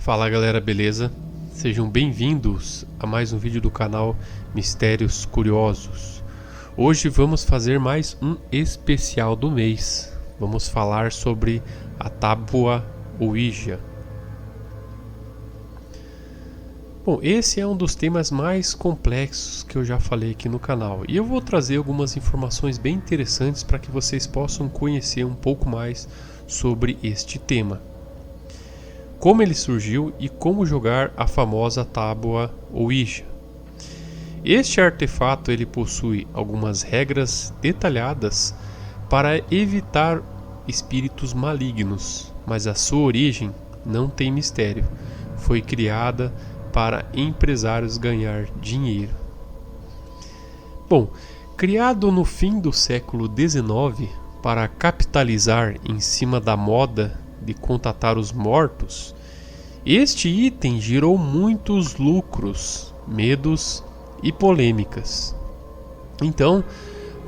Fala galera, beleza? Sejam bem-vindos a mais um vídeo do canal Mistérios Curiosos. Hoje vamos fazer mais um especial do mês. Vamos falar sobre a tábua Ouija. Bom, esse é um dos temas mais complexos que eu já falei aqui no canal. E eu vou trazer algumas informações bem interessantes para que vocês possam conhecer um pouco mais sobre este tema. Como ele surgiu e como jogar a famosa tábua Ouija. Este artefato ele possui algumas regras detalhadas para evitar espíritos malignos, mas a sua origem não tem mistério. Foi criada para empresários ganhar dinheiro. Bom, criado no fim do século XIX para capitalizar em cima da moda de contatar os mortos, este item gerou muitos lucros, medos e polêmicas. Então,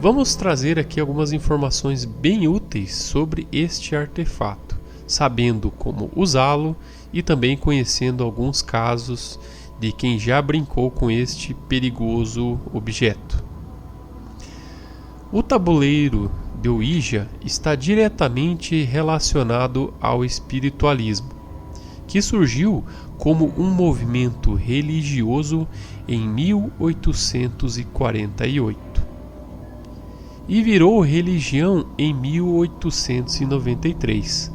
vamos trazer aqui algumas informações bem úteis sobre este artefato, sabendo como usá-lo e também conhecendo alguns casos de quem já brincou com este perigoso objeto. O tabuleiro de Ouija está diretamente relacionado ao espiritualismo, que surgiu como um movimento religioso em 1848 e virou religião em 1893,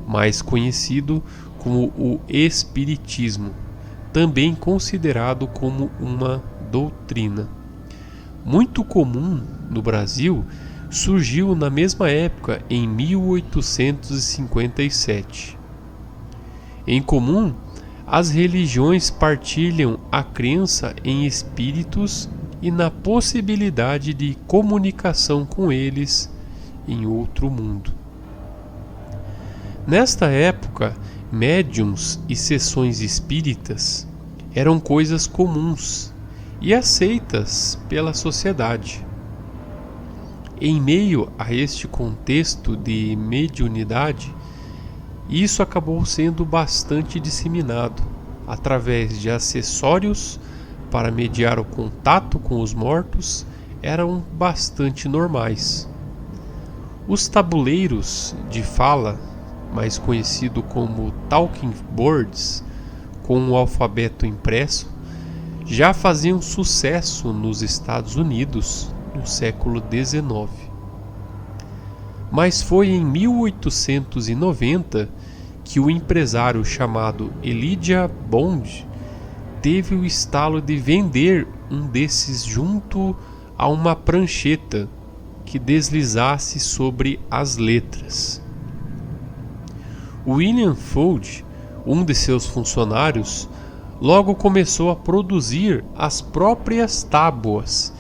mais conhecido como o Espiritismo, também considerado como uma doutrina. Muito comum no Brasil, surgiu na mesma época, em 1857. Em comum, as religiões partilham a crença em espíritos e na possibilidade de comunicação com eles em outro mundo. Nesta época, médiuns e sessões espíritas eram coisas comuns e aceitas pela sociedade. Em meio a este contexto de mediunidade, isso acabou sendo bastante disseminado através de acessórios para mediar o contato com os mortos, eram bastante normais. Os tabuleiros de fala, mais conhecido como talking boards, com o alfabeto impresso, já faziam sucesso nos Estados Unidos no século XIX. Mas foi em 1890 que o empresário chamado Elijah Bond teve o estalo de vender um desses junto a uma prancheta que deslizasse sobre as letras. William Ford, um de seus funcionários, logo começou a produzir as próprias tábuas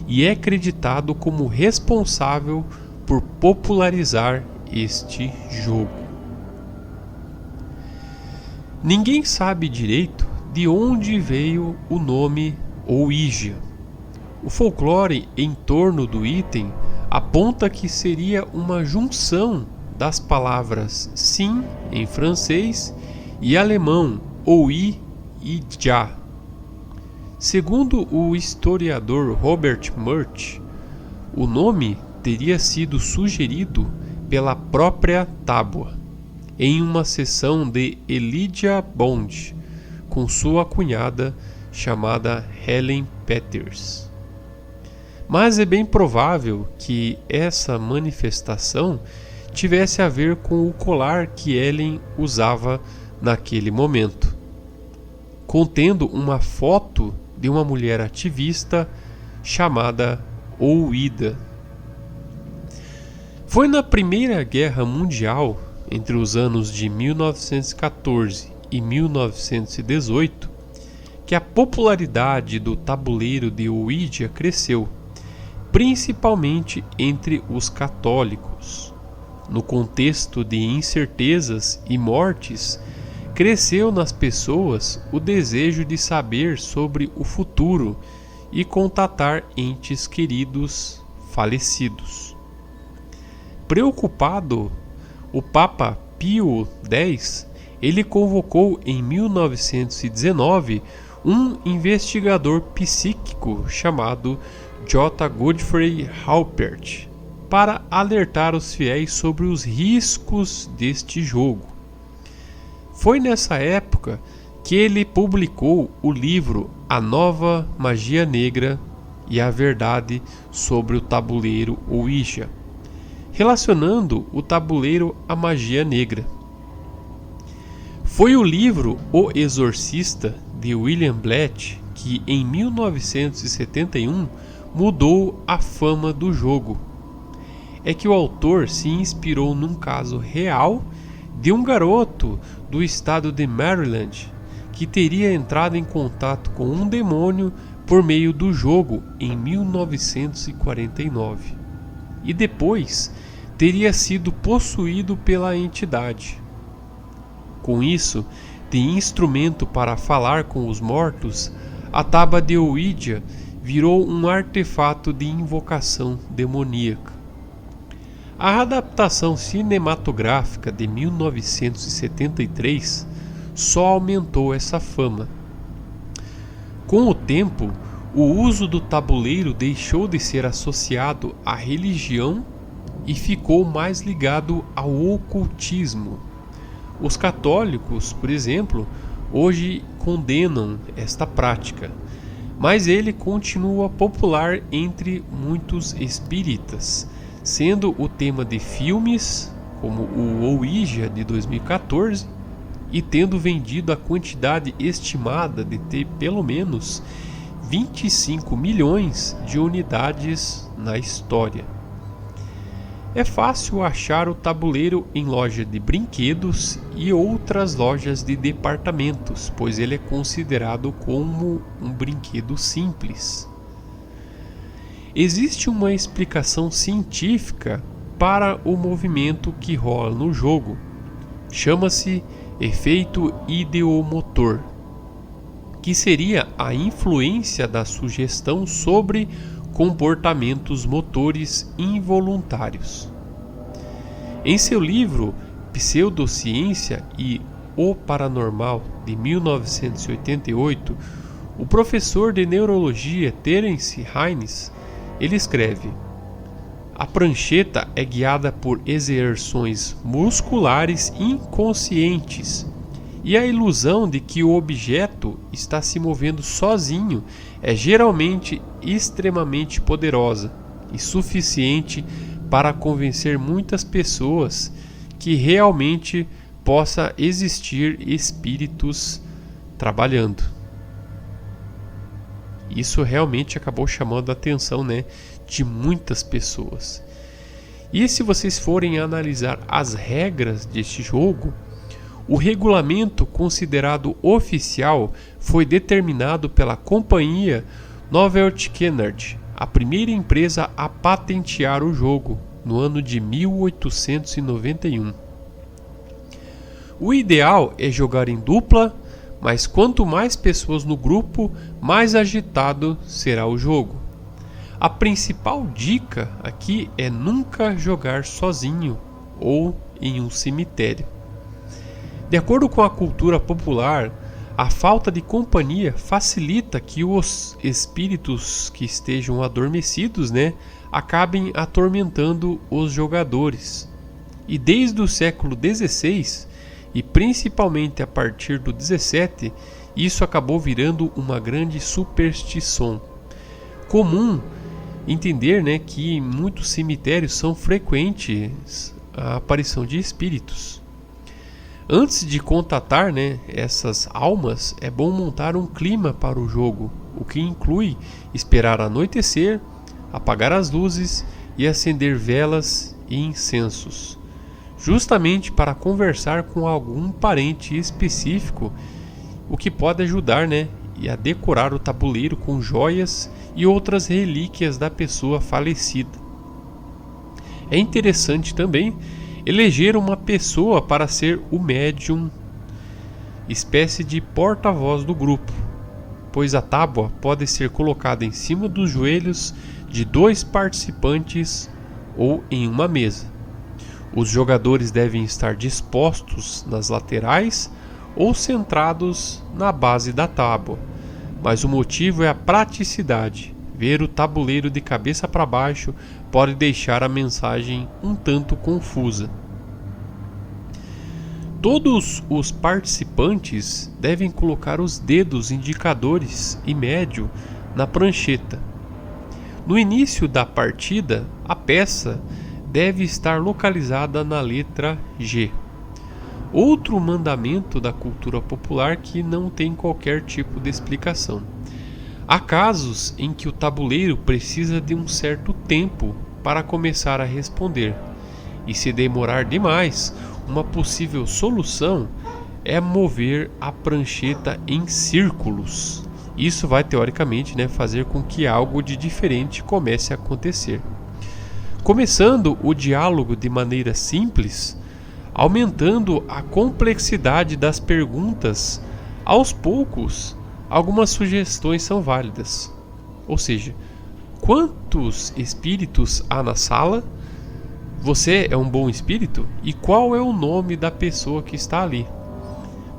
e é acreditado como responsável por popularizar este jogo. Ninguém sabe direito de onde veio o nome Ouija. O folclore em torno do item aponta que seria uma junção das palavras sim em francês e alemão ouí e já. Segundo o historiador Robert Murch, o nome teria sido sugerido pela própria tábua, em uma sessão de Elijah Bond, com sua cunhada chamada Helen Peters. Mas é bem provável que essa manifestação tivesse a ver com o colar que Helen usava naquele momento, contendo uma foto de uma mulher ativista chamada Ouida. Foi na Primeira Guerra Mundial, entre os anos de 1914 e 1918, que a popularidade do tabuleiro de Ouija cresceu, principalmente entre os católicos. No contexto de incertezas e mortes, cresceu nas pessoas o desejo de saber sobre o futuro e contatar entes queridos falecidos. Preocupado, o Papa Pio X ele convocou em 1919 um investigador psíquico chamado J. Godfrey Halpert para alertar os fiéis sobre os riscos deste jogo. Foi nessa época que ele publicou o livro A Nova Magia Negra e a Verdade sobre o Tabuleiro Ouija, relacionando o tabuleiro à magia negra. Foi o livro O Exorcista, de William Blatt, que em 1971 mudou a fama do jogo. É que o autor se inspirou num caso real de um garoto do estado de Maryland que teria entrado em contato com um demônio por meio do jogo em 1949 e depois teria sido possuído pela entidade. Com isso, de instrumento para falar com os mortos, a tábua de Ouija virou um artefato de invocação demoníaca. A adaptação cinematográfica de 1973 só aumentou essa fama. Com o tempo, o uso do tabuleiro deixou de ser associado à religião e ficou mais ligado ao ocultismo. Os católicos, por exemplo, hoje condenam esta prática, mas ele continua popular entre muitos espíritas, sendo o tema de filmes como o Ouija de 2014 e tendo vendido a quantidade estimada de ter pelo menos 25 milhões de unidades na história. É fácil achar o tabuleiro em lojas de brinquedos e outras lojas de departamentos, pois ele é considerado como um brinquedo simples. Existe uma explicação científica para o movimento que rola no jogo. Chama-se efeito ideomotor, que seria a influência da sugestão sobre comportamentos motores involuntários. Em seu livro Pseudociência e o Paranormal, de 1988, o professor de neurologia Terence Haynes ele escreve: a prancheta é guiada por exerções musculares inconscientes e a ilusão de que o objeto está se movendo sozinho é geralmente extremamente poderosa e suficiente para convencer muitas pessoas que realmente possa existir espíritos trabalhando. Isso realmente acabou chamando a atenção, de muitas pessoas. E se vocês forem analisar as regras deste jogo, o regulamento considerado oficial foi determinado pela companhia Novelty Kennard, a primeira empresa a patentear o jogo, no ano de 1891. O ideal é jogar em dupla, mas quanto mais pessoas no grupo, mais agitado será o jogo. A principal dica aqui é nunca jogar sozinho ou em um cemitério. De acordo com a cultura popular, a falta de companhia facilita que os espíritos que estejam adormecidos, acabem atormentando os jogadores. E desde o século XVI, e principalmente a partir do XVII, isso acabou virando uma grande superstição. Comum entender, que em muitos cemitérios são frequentes a aparição de espíritos. Antes de contatar, essas almas, é bom montar um clima para o jogo, o que inclui esperar anoitecer, apagar as luzes e acender velas e incensos, justamente para conversar com algum parente específico, o que pode ajudar, e a decorar o tabuleiro com joias e outras relíquias da pessoa falecida. É interessante também eleger uma pessoa para ser o médium, espécie de porta-voz do grupo, pois a tábua pode ser colocada em cima dos joelhos de 2 participantes ou em uma mesa. Os jogadores devem estar dispostos nas laterais ou centrados na base da tábua, mas o motivo é a praticidade. Ver o tabuleiro de cabeça para baixo pode deixar a mensagem um tanto confusa. Todos os participantes devem colocar os dedos indicadores e médio na prancheta. No início da partida, a peça deve estar localizada na letra G. Outro mandamento da cultura popular que não tem qualquer tipo de explicação. Há casos em que o tabuleiro precisa de um certo tempo para começar a responder, e se demorar demais, uma possível solução é mover a prancheta em círculos. Isso vai teoricamente, fazer com que algo de diferente comece a acontecer. Começando o diálogo de maneira simples, aumentando a complexidade das perguntas, aos poucos, algumas sugestões são válidas. Ou seja, quantos espíritos há na sala? Você é um bom espírito? E qual é o nome da pessoa que está ali?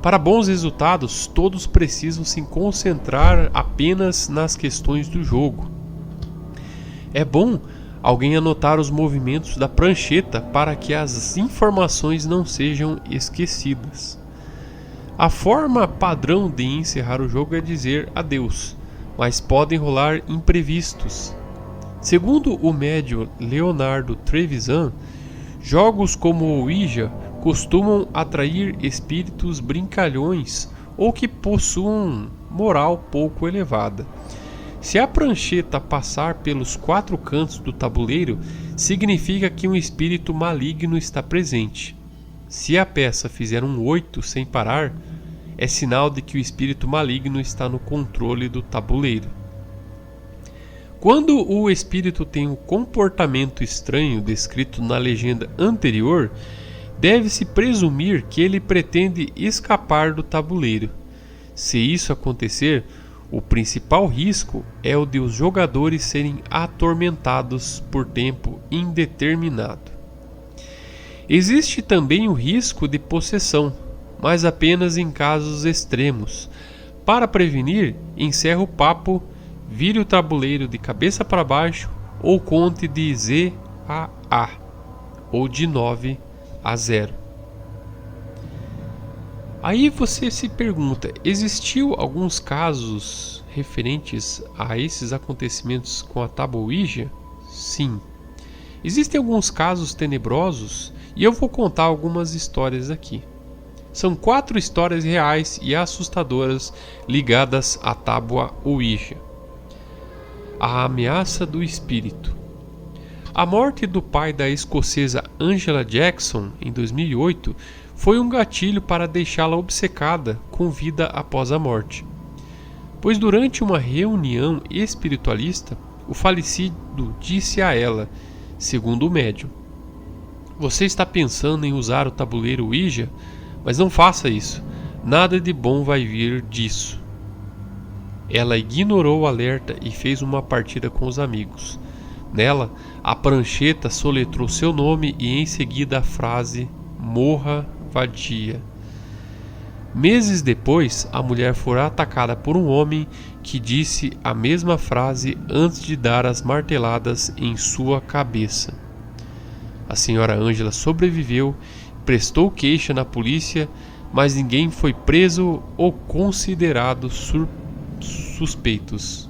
Para bons resultados, todos precisam se concentrar apenas nas questões do jogo. É bom alguém anotar os movimentos da prancheta para que as informações não sejam esquecidas. A forma padrão de encerrar o jogo é dizer adeus, mas podem rolar imprevistos. Segundo o médium Leonardo Trevisan, jogos como o Ouija costumam atrair espíritos brincalhões ou que possuam moral pouco elevada. Se a prancheta passar pelos 4 cantos do tabuleiro, significa que um espírito maligno está presente. Se a peça fizer um 8 sem parar, é sinal de que o espírito maligno está no controle do tabuleiro. Quando o espírito tem um comportamento estranho descrito na legenda anterior, deve-se presumir que ele pretende escapar do tabuleiro. Se isso acontecer, o principal risco é o de os jogadores serem atormentados por tempo indeterminado. Existe também o risco de possessão, mas apenas em casos extremos. Para prevenir, encerre o papo, vire o tabuleiro de cabeça para baixo ou conte de Z a A, ou de 9 a 0. Aí você se pergunta, existiu alguns casos referentes a esses acontecimentos com a tábua Ouija? Sim. Existem alguns casos tenebrosos e eu vou contar algumas histórias aqui. São 4 histórias reais e assustadoras ligadas à tábua Ouija. A ameaça do espírito. A morte do pai da escocesa Angela Jackson em 2008 foi um gatilho para deixá-la obcecada com vida após a morte. Pois durante uma reunião espiritualista, o falecido disse a ela, segundo o médium: "Você está pensando em usar o tabuleiro Ouija? Mas não faça isso. Nada de bom vai vir disso." Ela ignorou o alerta e fez uma partida com os amigos. Nela, a prancheta soletrou seu nome e em seguida a frase "Morra, vadia." Meses depois, a mulher foi atacada por um homem que disse a mesma frase antes de dar as marteladas em sua cabeça. A senhora Ângela sobreviveu, prestou queixa na polícia, mas ninguém foi preso ou considerado suspeitos.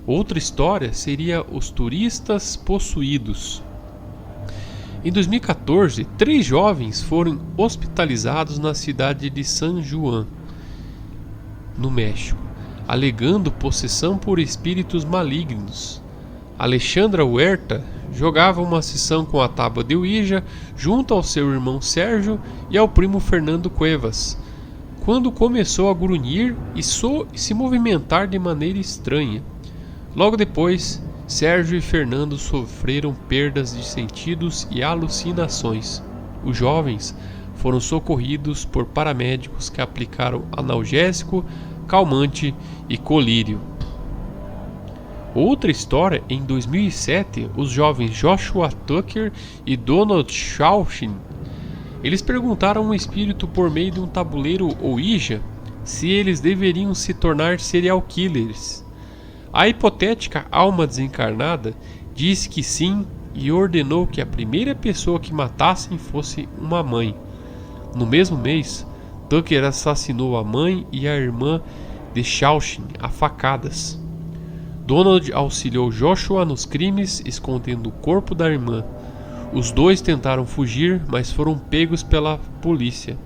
Outra história seria os turistas possuídos. Em 2014, 3 jovens foram hospitalizados na cidade de San Juan, no México, alegando possessão por espíritos malignos. Alexandra Huerta jogava uma sessão com a tábua de Ouija junto ao seu irmão Sérgio e ao primo Fernando Cuevas, quando começou a grunhir e se movimentar de maneira estranha. Logo depois, Sérgio e Fernando sofreram perdas de sentidos e alucinações. Os jovens foram socorridos por paramédicos que aplicaram analgésico, calmante e colírio. Outra história, em 2007, os jovens Joshua Tucker e Donald Shaushin Eles perguntaram ao espírito por meio de um tabuleiro Ouija se eles deveriam se tornar serial killers. A hipotética alma desencarnada disse que sim e ordenou que a primeira pessoa que matassem fosse uma mãe. No mesmo mês, Tucker assassinou a mãe e a irmã de Shawshin a facadas. Donald auxiliou Joshua nos crimes, escondendo o corpo da irmã. Os dois tentaram fugir, mas foram pegos pela polícia.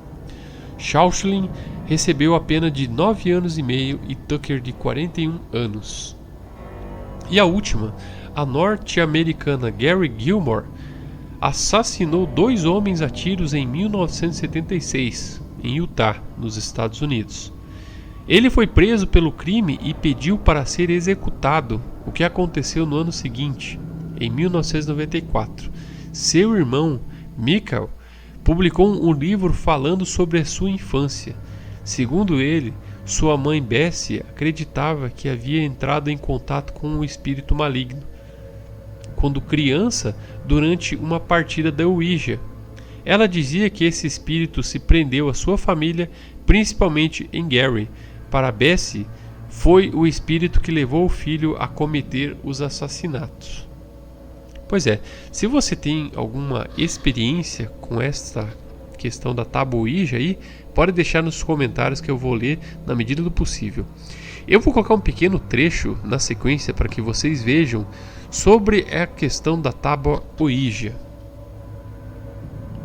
Shawshin recebeu a pena de 9 anos e meio e Tucker de 41 anos. E a última, a norte-americana Gary Gilmore, assassinou 2 homens a tiros em 1976, em Utah, nos Estados Unidos. Ele foi preso pelo crime e pediu para ser executado, o que aconteceu no ano seguinte, em 1994. Seu irmão, Michael, publicou um livro falando sobre a sua infância. Segundo ele, sua mãe Bessie acreditava que havia entrado em contato com um espírito maligno quando criança durante uma partida da Ouija. Ela dizia que esse espírito se prendeu à sua família, principalmente em Gary. Para Bessie, foi o espírito que levou o filho a cometer os assassinatos. Pois é, se você tem alguma experiência com esta questão da tábua Ouija aí, pode deixar nos comentários que eu vou ler na medida do possível. Eu vou colocar um pequeno trecho na sequência para que vocês vejam sobre a questão da tábua Ouija.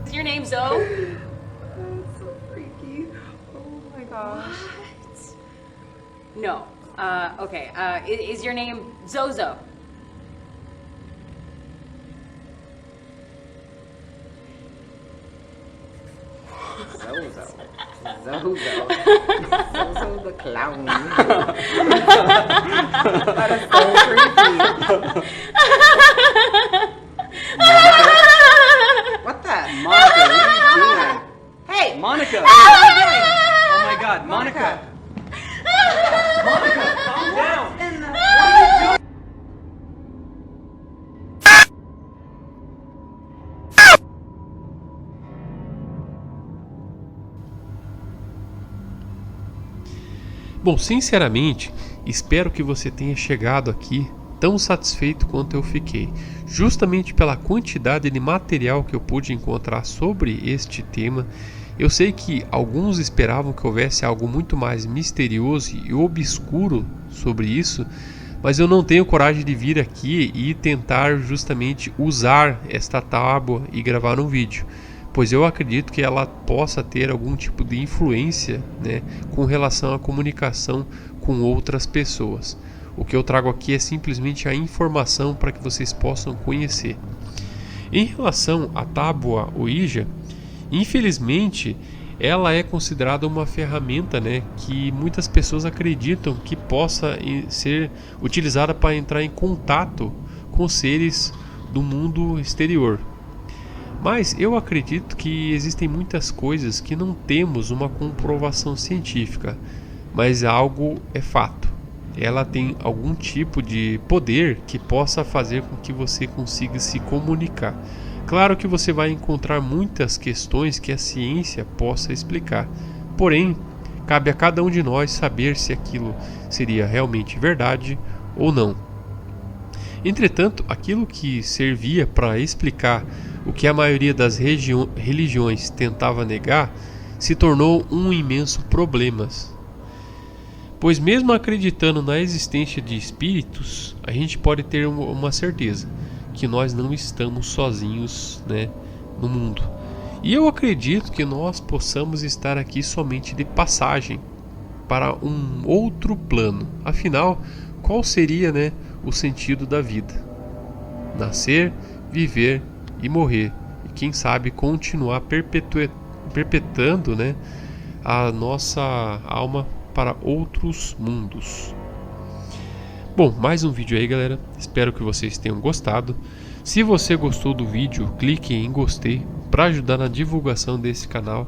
Is your name Zoe? That's so freaky. Oh my gosh. No. Okay. Is your name Zozo? Zozo. Zozo the clown. That is so creepy. What the? Monica, what are you doing? Hey! Monica! What are you doing? Oh my god, Monica! Monica, calm down! In the- Bom, sinceramente, espero que você tenha chegado aqui tão satisfeito quanto eu fiquei, justamente pela quantidade de material que eu pude encontrar sobre este tema. Eu sei que alguns esperavam que houvesse algo muito mais misterioso e obscuro sobre isso, mas eu não tenho coragem de vir aqui e tentar justamente usar esta tábua e gravar um vídeo, pois eu acredito que ela possa ter algum tipo de influência, né, com relação à comunicação com outras pessoas. O que eu trago aqui é simplesmente a informação para que vocês possam conhecer. Em relação à tábua Ouija, infelizmente ela é considerada uma ferramenta, né, que muitas pessoas acreditam que possa ser utilizada para entrar em contato com seres do mundo exterior. Mas eu acredito que existem muitas coisas que não temos uma comprovação científica, mas algo é fato. Ela tem algum tipo de poder que possa fazer com que você consiga se comunicar. Claro que você vai encontrar muitas questões que a ciência possa explicar, porém, cabe a cada um de nós saber se aquilo seria realmente verdade ou não. Entretanto, aquilo que servia para explicar o que a maioria das religiões tentava negar se tornou um imenso problema. Pois mesmo acreditando na existência de espíritos, a gente pode ter uma certeza, que nós não estamos sozinhos, né, no mundo. E eu acredito que nós possamos estar aqui somente de passagem para um outro plano. Afinal, qual seria, né, o sentido da vida? Nascer, viver e morrer. E quem sabe continuar perpetuando, né, a nossa alma para outros mundos. Bom, mais um vídeo aí, galera. Espero que vocês tenham gostado. Se você gostou do vídeo, clique em gostei para ajudar na divulgação desse canal.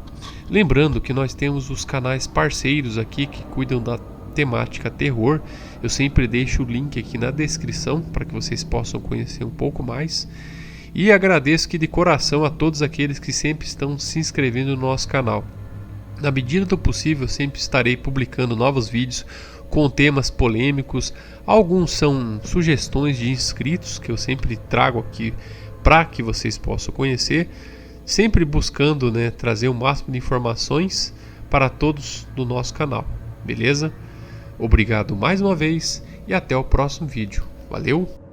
Lembrando que nós temos os canais parceiros aqui que cuidam da temática terror. Eu sempre deixo o link aqui na descrição para que vocês possam conhecer um pouco mais. E agradeço aqui de coração a todos aqueles que sempre estão se inscrevendo no nosso canal. Na medida do possível, sempre estarei publicando novos vídeos com temas polêmicos. Alguns são sugestões de inscritos que eu sempre trago aqui para que vocês possam conhecer, sempre buscando, né, trazer o máximo de informações para todos do nosso canal, beleza? Obrigado mais uma vez e até o próximo vídeo. Valeu!